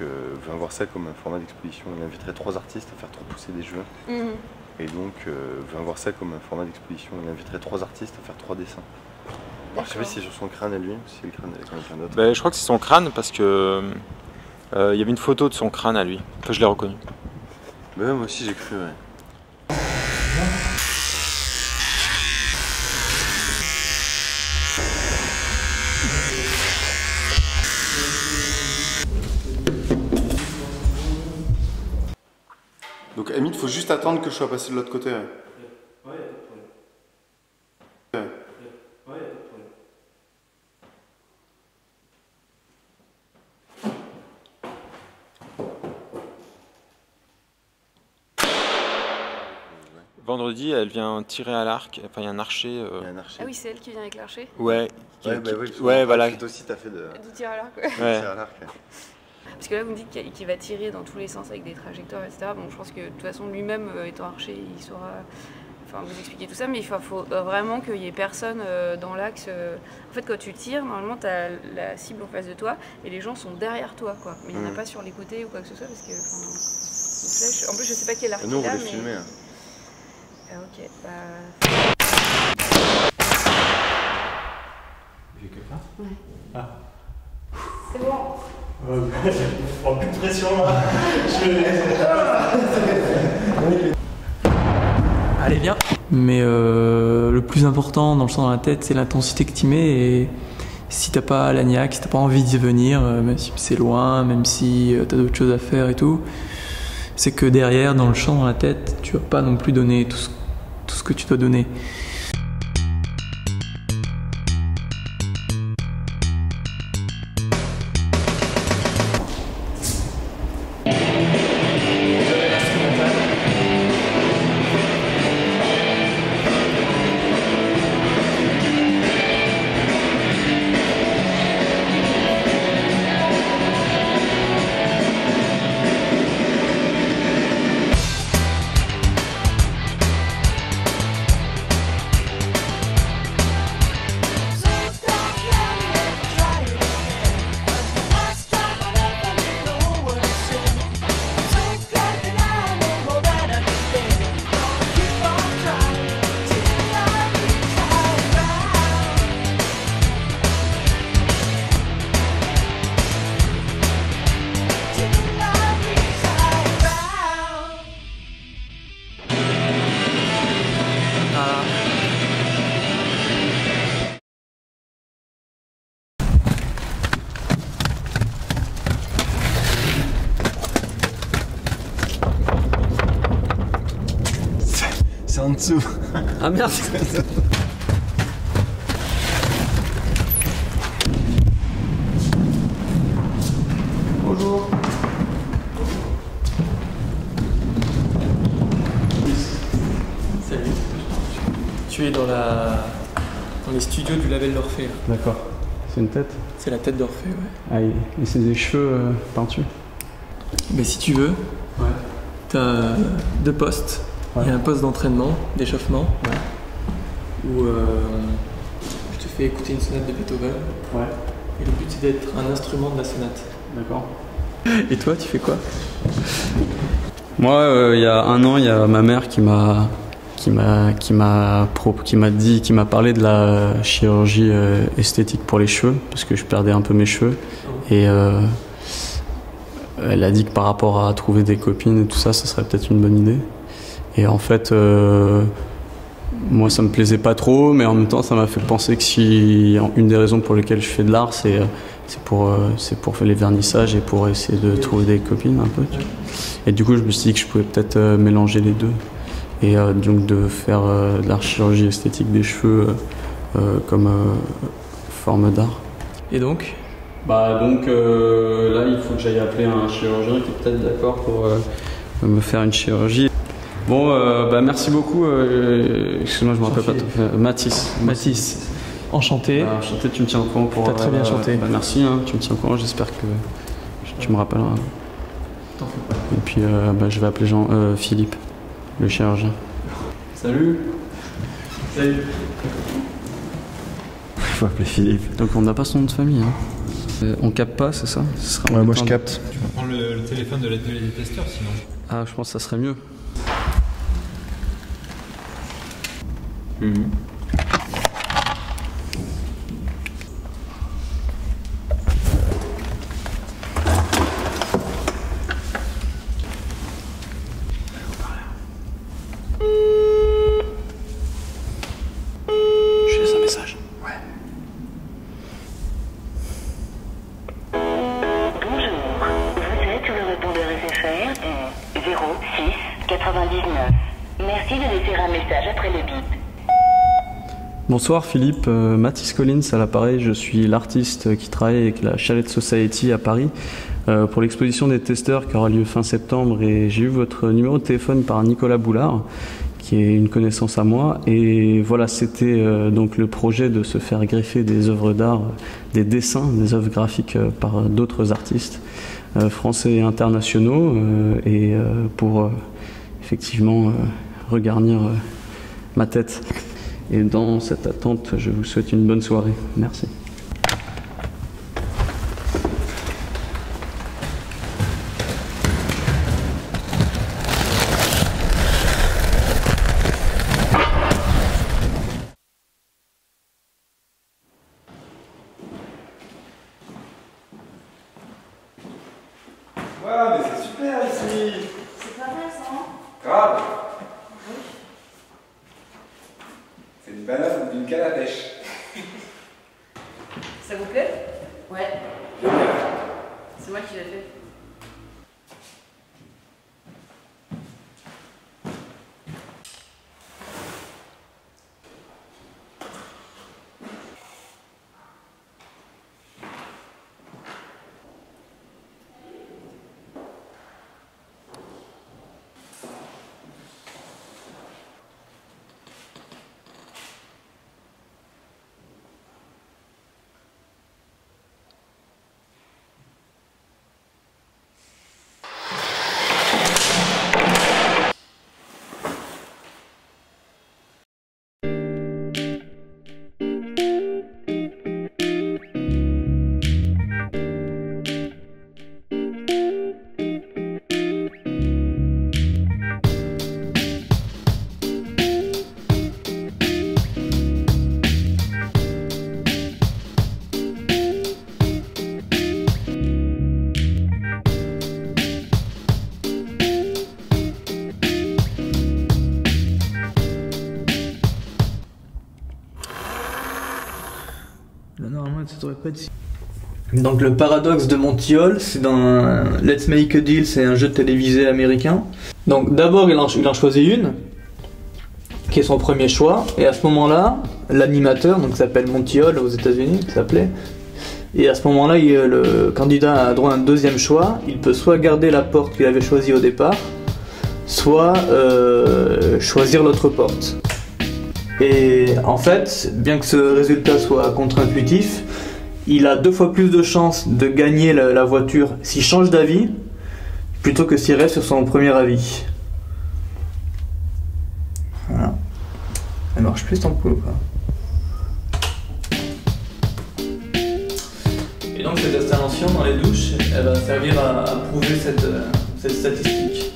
veut avoir ça comme un format d'exposition. Il inviterait 3 artistes à faire 3 poussées des cheveux. Et donc veut avoir ça comme un format d'exposition. Il inviterait 3 artistes à faire 3 dessins. Alors, je sais pas si c'est sur son crâne à lui ou si c'est le crâne avec quelqu'un d'autre. Bah, je crois que c'est son crâne parce que il y avait une photo de son crâne à lui. Enfin, je l'ai reconnu. Bah, moi aussi j'ai cru, ouais. Donc Hamid, faut juste attendre que je sois passé de l'autre côté. Ouais. Ouais, y a pas de problème. Ouais, y a pas de problème. Vendredi, elle vient tirer à l'arc. Enfin, il y a un archer. Il y a un archer. Ah oui, c'est elle qui vient avec l'archer. Ouais. Ouais, bah oui, ouais, voilà. Toi aussi, t'as fait de tir à l'arc, Ouais. tir à l'arc. Parce que là, vous me dites qu'il va tirer dans tous les sens avec des trajectoires, etc. Bon, je pense que de toute façon, lui-même, étant archer, il saura vous expliquer tout ça. Mais il faut vraiment qu'il n'y ait personne dans l'axe. En fait, quand tu tires, normalement, tu as la cible en face de toi et les gens sont derrière toi, quoi. Mais il n'y en a pas sur les côtés ou quoi que ce soit parce que. Une flèche. En plus, je sais pas quel arc Nous, on il a, voulait mais... filmer. Hein. Ok, J'ai quelqu'un? Ouais. Ah. C'est bon. Je prends plus de pression là. Allez, viens. Mais le plus important dans le sang dans la tête, c'est l'intensité que tu mets. Et si t'as pas la niaque, si t'as pas envie d'y venir, même si c'est loin, même si t'as d'autres choses à faire et tout, c'est que derrière, dans le champ, dans la tête, tu vas pas non plus donner tout ce que tu dois donner. C'est en dessous. Ah merde. Bonjour. Salut. Tu es dans les studios du label d'Orphée. D'accord. C'est une tête? C'est la tête d'Orphée, ouais. Ah, et c'est des cheveux peintus? Mais si tu veux, Ouais. t'as 2 postes. Ouais. Il y a un poste d'entraînement, d'échauffement, où je te fais écouter une sonate de Beethoven. Ouais. Et le but c'est d'être un instrument de la sonate. D'accord. Et toi, tu fais quoi? Moi, il y a 1 an, il y a ma mère qui m'a parlé de la chirurgie esthétique pour les cheveux, parce que je perdais un peu mes cheveux. Et elle a dit que par rapport à trouver des copines et tout ça, ça serait peut-être une bonne idée. Et en fait, moi ça me plaisait pas trop, mais en même temps ça m'a fait penser que si une des raisons pour lesquelles je fais de l'art, c'est pour faire les vernissages et pour essayer de trouver des copines un peu. Et du coup je me suis dit que je pouvais peut-être mélanger les deux. Et donc de faire de la chirurgie esthétique des cheveux comme forme d'art. Et donc? Bah donc là il faut que j'aille appeler un chirurgien qui est peut-être d'accord pour me faire une chirurgie. Bon bah merci beaucoup, excuse-moi je me rappelle pas tout. Mathis. Enchanté. Bah, enchanté, tu me tiens au courant pour... T'as très bien chanté. Bah, merci, hein, tu me tiens au courant, j'espère que tu me rappelleras. T'en fais pas. Et puis bah, je vais appeler Philippe, le chirurgien. Salut. Il faut appeler Philippe. Donc on n'a pas son nom de famille. Hein. On capte pas, c'est ça? Ce sera Ouais, moi je embêtant. capte. Tu peux prendre le téléphone de l'atelier des testeurs sinon. Ah, je pense que ça serait mieux. Je laisse un message. Ouais. Bonjour, vous êtes sur le répondeur SFR 06 99. Merci de laisser un message après le bip. Bonsoir Philippe, Mathis Collins à l'appareil, je suis l'artiste qui travaille avec la Chalet Society à Paris pour l'exposition des testeurs qui aura lieu fin septembre, et j'ai eu votre numéro de téléphone par Nicolas Boulard qui est une connaissance à moi, et voilà, c'était donc le projet de se faire greffer des œuvres d'art, des dessins, des œuvres graphiques par d'autres artistes français et internationaux, et pour effectivement regarnir ma tête. Et dans cette attente, je vous souhaite une bonne soirée. Merci. Voilà, mais c'est super ici. C'est pas mal ça, hein? Grave. C'est une banane d'une canne à pêche. Ça vous plaît? Ouais. C'est moi qui l'ai fait. Là, normalement, ça devrait pas être si. Donc, le paradoxe de Montiol, c'est dans Let's Make a Deal, c'est un jeu télévisé américain. Donc, d'abord, il en choisit une, qui est son premier choix, et à ce moment-là, l'animateur, donc s'appelle Montiol aux États-Unis, il s'appelait, et à ce moment-là, le candidat a droit à un deuxième choix. Il peut soit garder la porte qu'il avait choisie au départ, soit choisir l'autre porte. Et en fait, bien que ce résultat soit contre-intuitif, il a 2 fois plus de chances de gagner la voiture s'il change d'avis plutôt que s'il reste sur son premier avis. Voilà. Elle marche plus ton coup ou pas? Et donc cette installation dans les douches, elle va servir à prouver cette statistique.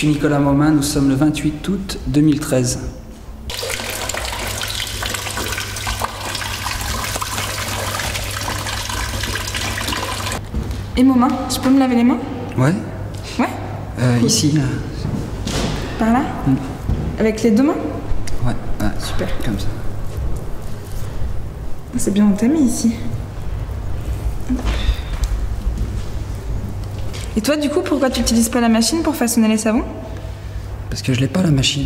suis Nicolas Momin, nous sommes le 28 août 2013. Et Momin, tu peux me laver les mains? Ouais? Ouais? Cool. Ici, là. Par là? Avec les deux mains? Ouais, super. Comme ça. C'est bien entamé ici. Et toi, du coup, pourquoi tu n'utilises pas la machine pour façonner les savons? Parce que je l'ai pas, la machine.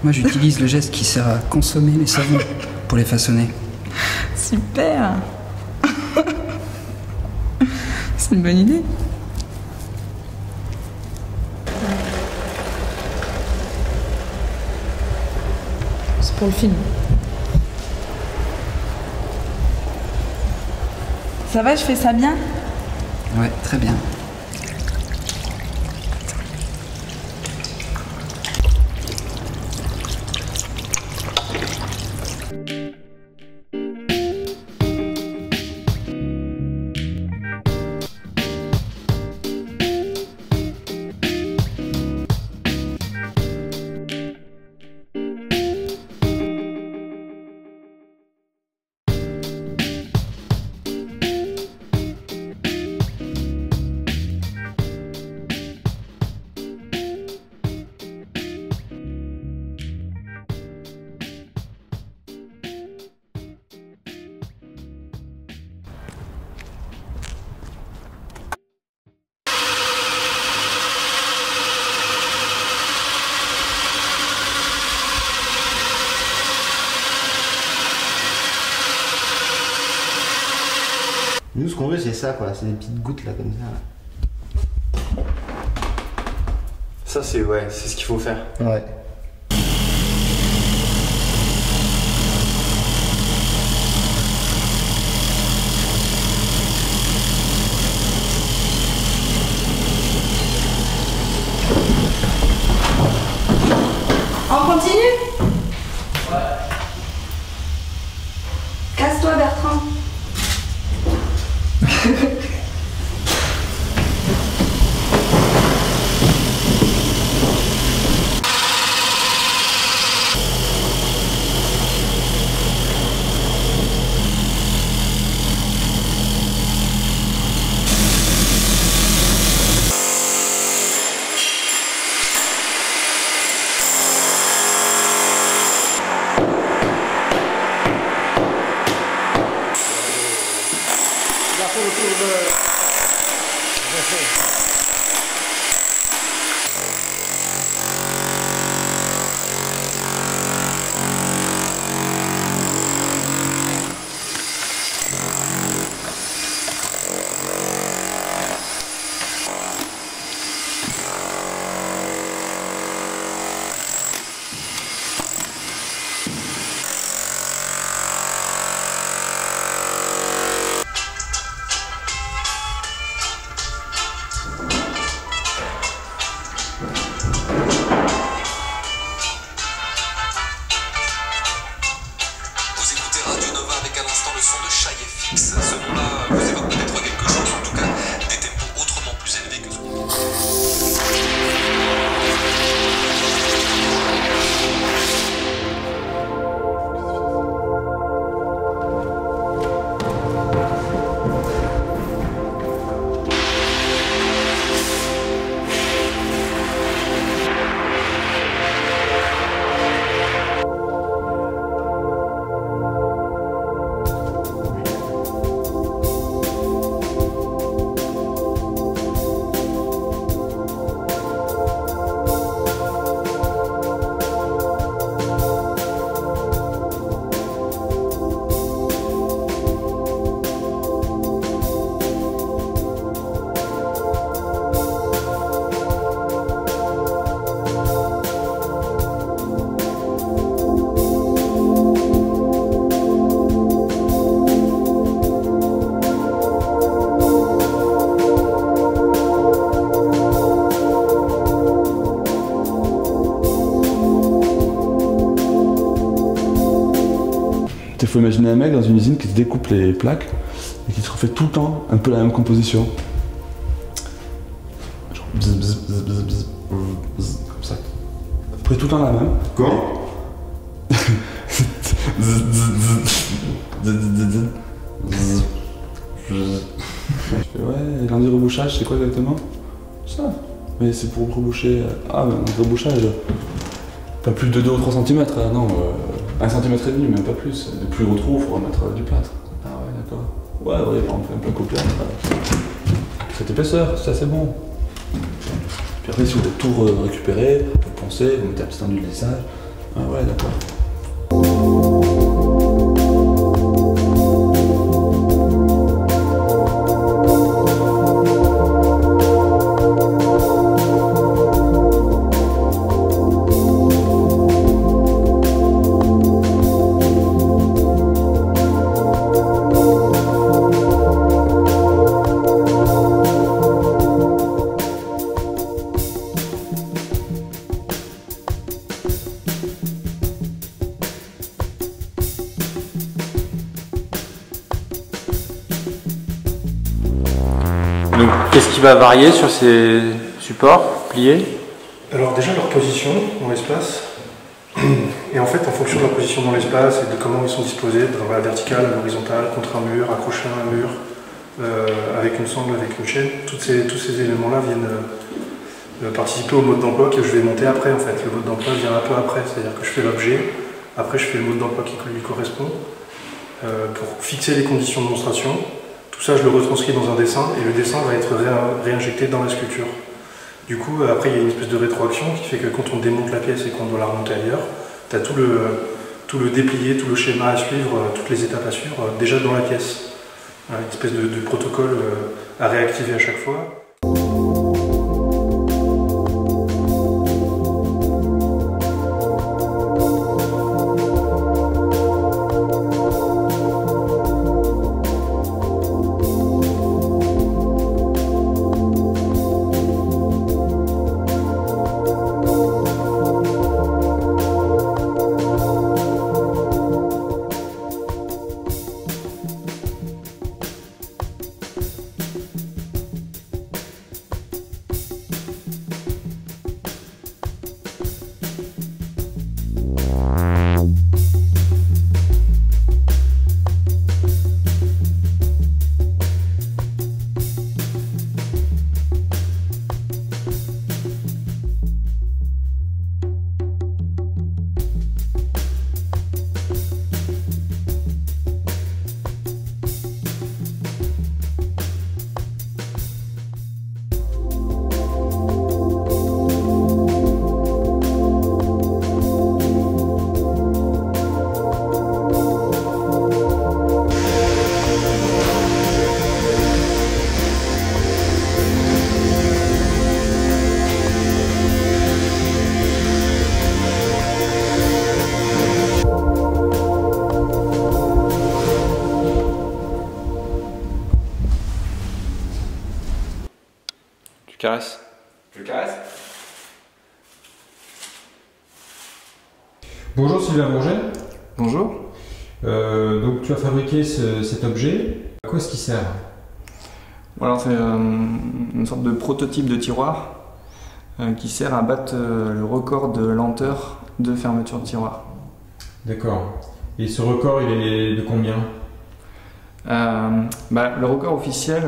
Moi, j'utilise le geste qui sert à consommer les savons pour les façonner. Super. C'est une bonne idée. C'est pour le film. Ça va, je fais ça bien? Ouais, très bien. Nous, ce qu'on veut, c'est ça, quoi. C'est des petites gouttes, là, comme ça. Ça, c'est ce qu'il faut faire. Ouais. On continue? Ouais. Casse-toi, Bertrand. Il faut imaginer un mec dans une usine qui se découpe les plaques et qui se refait tout le temps un peu la même composition. Genre bzz, bzz, bzz, bzz, bzz. Comme ça. Pris tout le temps la même. Comment? Je fais ouais, lundi rebouchage, c'est quoi exactement? Ça. Mais c'est pour reboucher. Ah, mais un rebouchage. Pas plus de 2 ou 3 cm, non, 1 cm et demi, même pas plus. De plus gros trous, il faut remettre du plâtre. Ah ouais, d'accord. Ouais, on fait un peu au plâtre. Cette épaisseur, ça c'est bon. Puis après, si vous voulez tout récupérer, vous poncez, vous mettez un petit enduit de lissage. Ah ouais, d'accord. Donc, qu'est-ce qui va varier sur ces supports pliés? Alors déjà leur position dans l'espace, et en fait en fonction de leur position dans l'espace et de comment ils sont disposés, dans la verticale, à l'horizontale, contre un mur, accrochés à un mur, avec une sangle, avec une chaîne, tous ces éléments-là viennent participer au mode d'emploi que je vais monter après en fait. Le mode d'emploi vient un peu après, c'est-à-dire que je fais l'objet, après je fais le mode d'emploi qui lui correspond, pour fixer les conditions de monstration. Tout ça, je le retranscris dans un dessin et le dessin va être réinjecté dans la sculpture. Du coup, après, il y a une espèce de rétroaction qui fait que quand on démonte la pièce et qu'on doit la remonter ailleurs, tu as tout le déplié, tout le schéma à suivre, toutes les étapes à suivre déjà dans la pièce. Une espèce de protocole à réactiver à chaque fois. Tu caresses? Je caresse. Bonjour Sylvain Bourget. Bonjour. Donc tu as fabriqué cet objet. À quoi est-ce qu'il sert? Alors c'est une sorte de prototype de tiroir qui sert à battre le record de lenteur de fermeture de tiroir. D'accord. Et ce record, il est de combien? Le record officiel,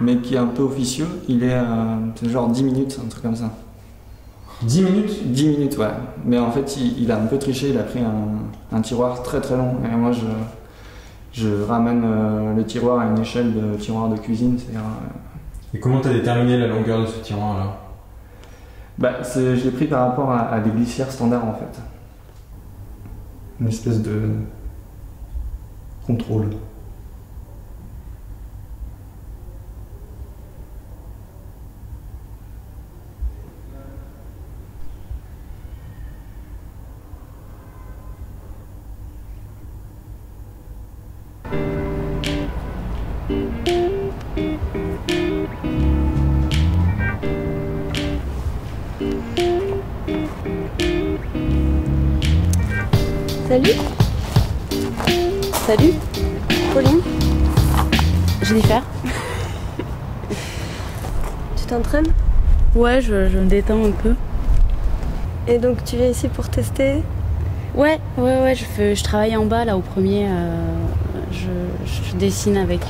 mais qui est un peu officieux, il est genre 10 minutes, un truc comme ça. 10 minutes? 10 minutes, ouais. Mais en fait, il a un peu triché, il a pris un tiroir très très long. Et moi, je ramène le tiroir à une échelle de tiroir de cuisine. Et comment tu as déterminé la longueur de ce tiroir-là? Je l'ai pris par rapport à des glissières standards, en fait. Une espèce de contrôle. Salut. Salut. Pauline. Jennifer. Tu t'entraînes? Ouais, je me détends un peu. Et donc tu viens ici pour tester? Ouais, je travaille en bas là au premier. Je dessine avec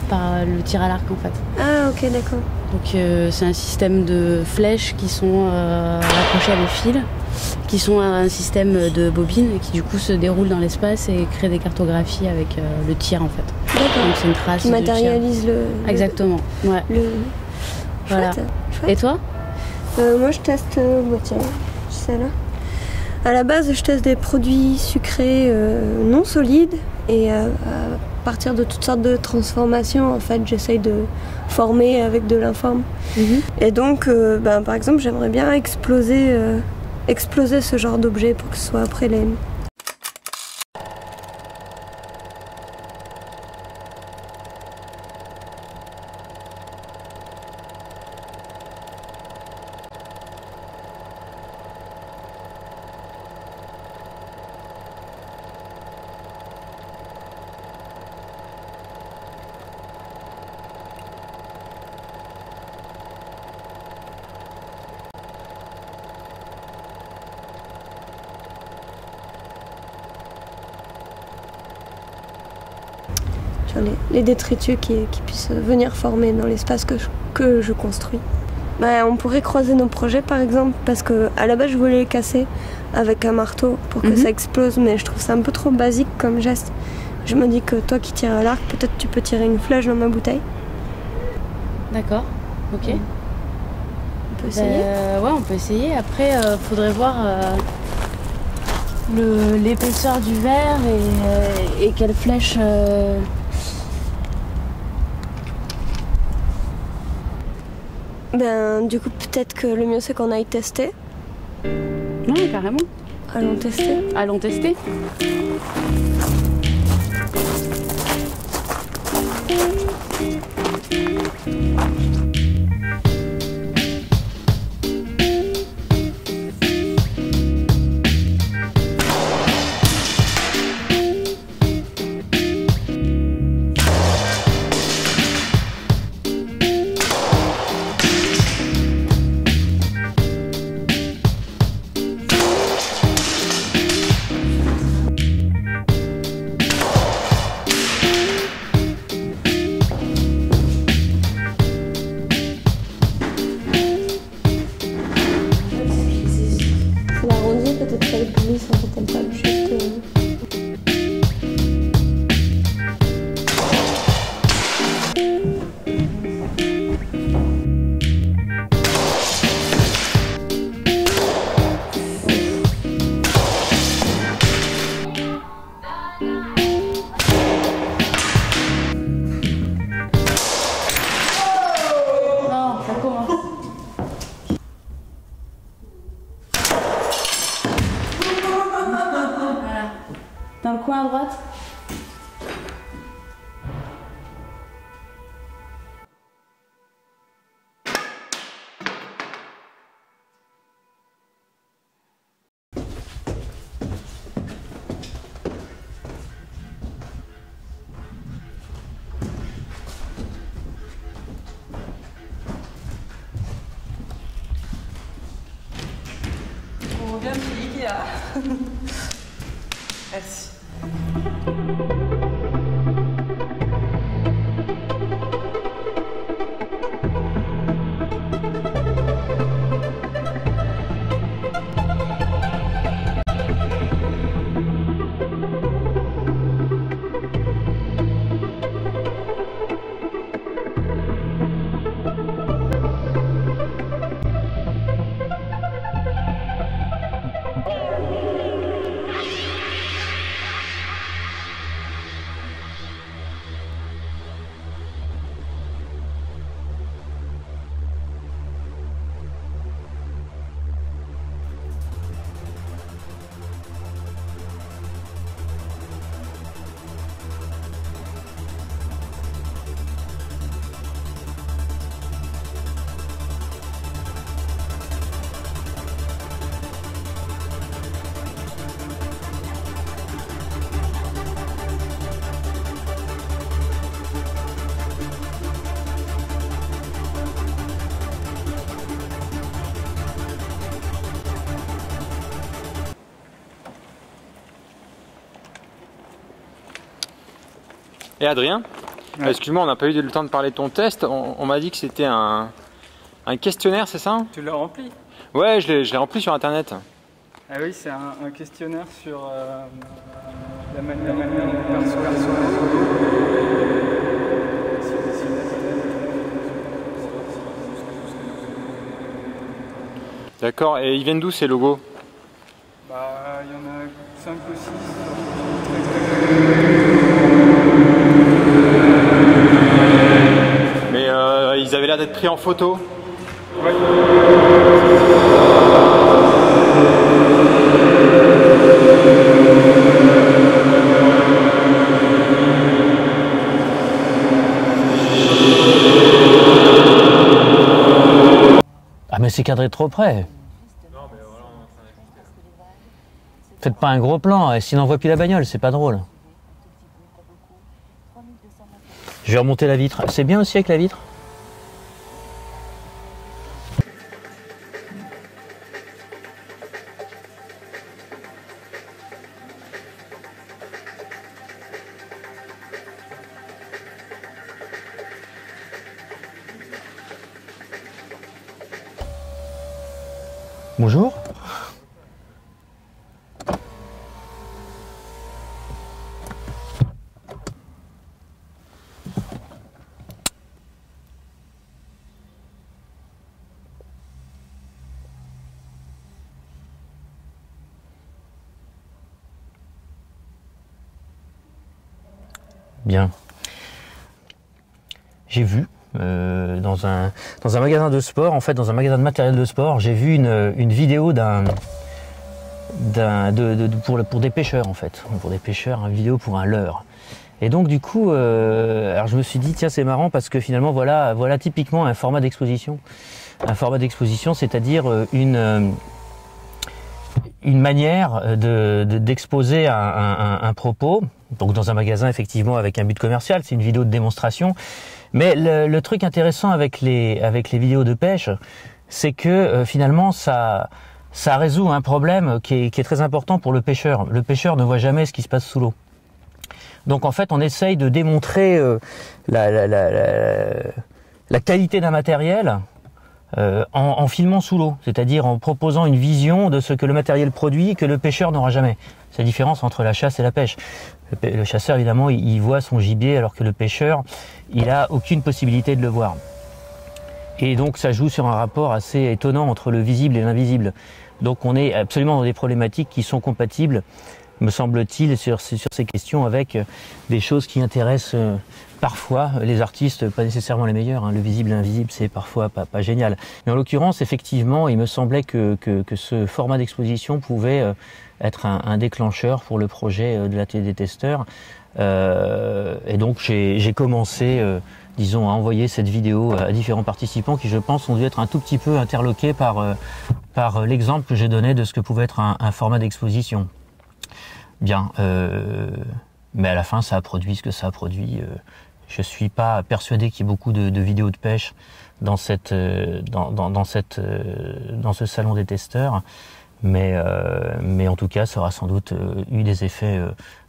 par le tir à l'arc en fait. Ah ok, d'accord. Donc c'est un système de flèches qui sont accrochées à des fils, qui sont un système de bobines et qui du coup se déroulent dans l'espace et créent des cartographies avec le tir en fait. D'accord. Donc c'est une trace. Qui matérialise le. Exactement. Ouais. Voilà. Chouette. Et toi? Moi je teste, tiens, celle-là. À la base, je teste des produits sucrés non solides et à partir de toutes sortes de transformations, en fait, j'essaye de former avec de l'informe. Et donc, par exemple, j'aimerais bien exploser ce genre d'objet pour que ce soit après les... les détritus qui puissent venir former dans l'espace que je construis. On pourrait croiser nos projets par exemple, parce qu'à la base je voulais les casser avec un marteau pour que ça explose, mais je trouve ça un peu trop basique comme geste. Je me dis que toi qui tires à l'arc, peut-être tu peux tirer une flèche dans ma bouteille. D'accord, ok. On peut essayer. Ouais, on peut essayer. Après, faudrait voir l'épaisseur du verre et quelle flèche... Du coup, peut-être que le mieux c'est qu'on aille tester. Ouais, carrément. Allons tester. Allons tester. Dans le coin à droite. On revient chez Ikea. Merci. Et Adrien, excuse-moi, on n'a pas eu le temps de parler de ton test. On m'a dit que c'était un questionnaire, c'est ça? Tu l'as rempli? Ouais, je l'ai rempli sur internet. Ah oui, c'est un questionnaire sur la manière de percevoir. D'accord, et ils viennent d'où ces logos? Bah, il y en a 5 ou 6. Mais ils avaient l'air d'être pris en photo. Ouais. Ah mais c'est cadré trop près. Faites pas un gros plan, sinon on voit plus la bagnole, c'est pas drôle. Je vais remonter la vitre. C'est bien aussi avec la vitre? Bonjour. Bien. J'ai vu dans un magasin de sport, en fait dans un magasin de matériel de sport, j'ai vu une vidéo pour des pêcheurs en fait, pour des pêcheurs, une vidéo pour un leurre. Et donc du coup, alors je me suis dit tiens c'est marrant parce que finalement voilà typiquement un format d'exposition. Un format d'exposition, c'est-à-dire une manière d'exposer un propos, donc dans un magasin effectivement avec un but commercial, c'est une vidéo de démonstration. Mais le truc intéressant avec les vidéos de pêche, c'est que finalement ça résout un problème qui est très important pour le pêcheur. Le pêcheur ne voit jamais ce qui se passe sous l'eau. Donc en fait on essaye de démontrer la qualité d'un matériel en filmant sous l'eau, c'est-à-dire en proposant une vision de ce que le matériel produit que le pêcheur n'aura jamais. C'est la différence entre la chasse et la pêche. Le chasseur évidemment il voit son gibier alors que le pêcheur il a aucune possibilité de le voir. Et donc ça joue sur un rapport assez étonnant entre le visible et l'invisible. Donc on est absolument dans des problématiques qui sont compatibles, me semble-t-il, sur ces questions avec des choses qui intéressent parfois les artistes, pas nécessairement les meilleurs, hein. Le visible et l'invisible c'est parfois pas génial. Mais en l'occurrence effectivement il me semblait que ce format d'exposition pouvait être un déclencheur pour le projet de l'atelier des testeurs. Et donc j'ai commencé disons à envoyer cette vidéo à différents participants qui je pense ont dû être un tout petit peu interloqués par l'exemple que j'ai donné de ce que pouvait être un format d'exposition. Bien, mais à la fin ça a produit ce que ça a produit. Je suis pas persuadé qu'il y ait beaucoup de vidéos de pêche dans ce salon des testeurs, mais en tout cas ça aura sans doute eu des effets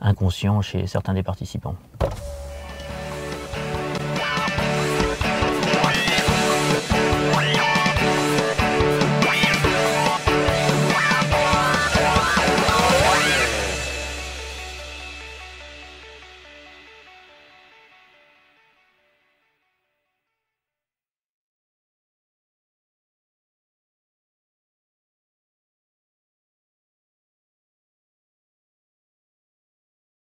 inconscients chez certains des participants.